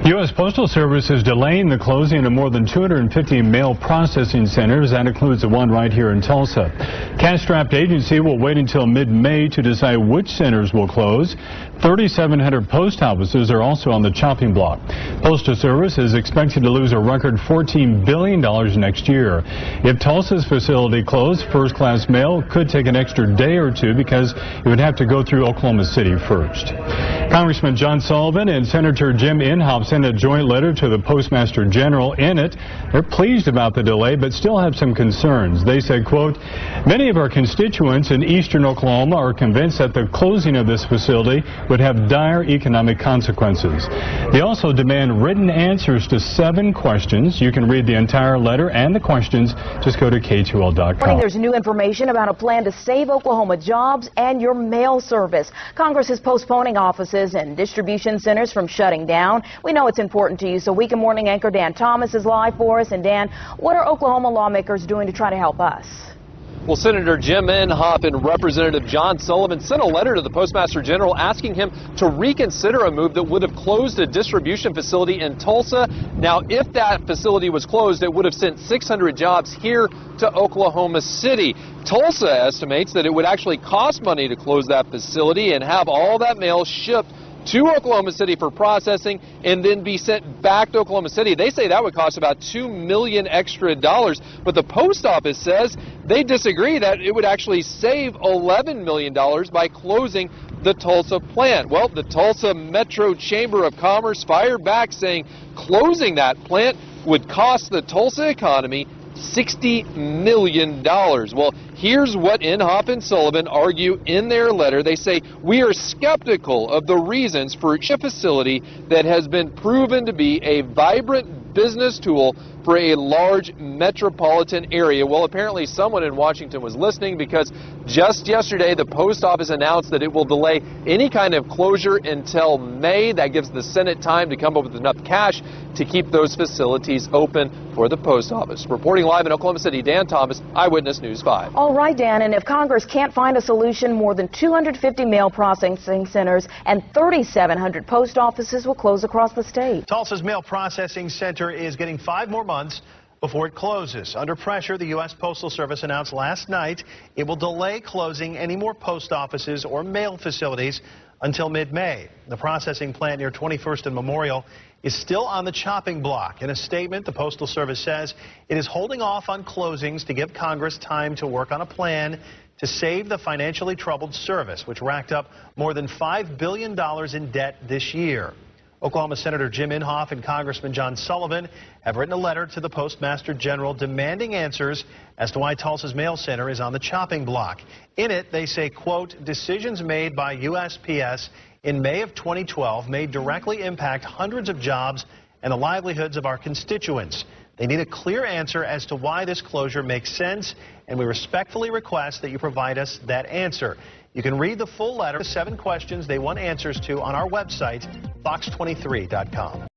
U.S. Postal Service is delaying the closing of more than 250 mail processing centers. That includes the one right here in Tulsa. Cash-strapped agency will wait until mid-May to decide which centers will close. 3,700 post offices are also on the chopping block. Postal Service is expected to lose a record $14 billion next year. If Tulsa's facility closed, first-class mail could take an extra day or two because it would have to go through Oklahoma City first. Congressman John Sullivan and Senator Jim Inhofe sent a joint letter to the Postmaster General. In it, they're pleased about the delay, but still have some concerns. They said, quote, many of our constituents in eastern Oklahoma are convinced that the closing of this facility would have dire economic consequences. They also demand written answers to 7 questions. You can read the entire letter and the questions. Just go to K2L.com. There's new information about a plan to save Oklahoma jobs and your mail service. Congress is postponing offices and distribution centers from shutting down. We know it's important to you, so Weekend Morning anchor Dan Thomas is live for us. And Dan, what are Oklahoma lawmakers doing to try to help us? Well, Senator Jim Inhofe and Representative John Sullivan sent a letter to the Postmaster General asking him to reconsider a move that would have closed a distribution facility in Tulsa. Now, if that facility was closed, it would have sent 600 jobs here to Oklahoma City. Tulsa estimates that it would actually cost money to close that facility and have all that mail shipped to Oklahoma City for processing and then be sent back to Oklahoma City. They say that would cost about $2 million extra, but the post office says they disagree, that it would actually save $11 million by closing the Tulsa plant. Well, the Tulsa Metro Chamber of Commerce fired back, saying closing that plant would cost the Tulsa economy $60 million. Well, here's what Inhofe and Sullivan argue in their letter. They say, we are skeptical of the reasons for a facility that has been proven to be a vibrant business tool for a large metropolitan area. Well, apparently someone in Washington was listening, because just yesterday the post office announced that it will delay any kind of closure until May. That gives the Senate time to come up with enough cash to keep those facilities open for the post office. Reporting live in Oklahoma City, Dan Thomas, Eyewitness News 5. All right, Dan, and if Congress can't find a solution, more than 250 mail processing centers and 3,700 post offices will close across the state. Tulsa's mail processing center is getting 5 more months before it closes. Under pressure, the U.S. Postal Service announced last night it will delay closing any more post offices or mail facilities until mid-May. The processing plant near 21st and Memorial is still on the chopping block. In a statement, the Postal Service says it is holding off on closings to give Congress time to work on a plan to save the financially troubled service, which racked up more than $5 billion in debt this year. Oklahoma Senator Jim Inhofe and Congressman John Sullivan have written a letter to the Postmaster General demanding answers as to why Tulsa's mail center is on the chopping block. In it, they say, quote, decisions made by USPS in May of 2012 may directly impact hundreds of jobs and the livelihoods of our constituents. They need a clear answer as to why this closure makes sense, and we respectfully request that you provide us that answer. You can read the full letter, 7 questions they want answers to, on our website, fox23.com.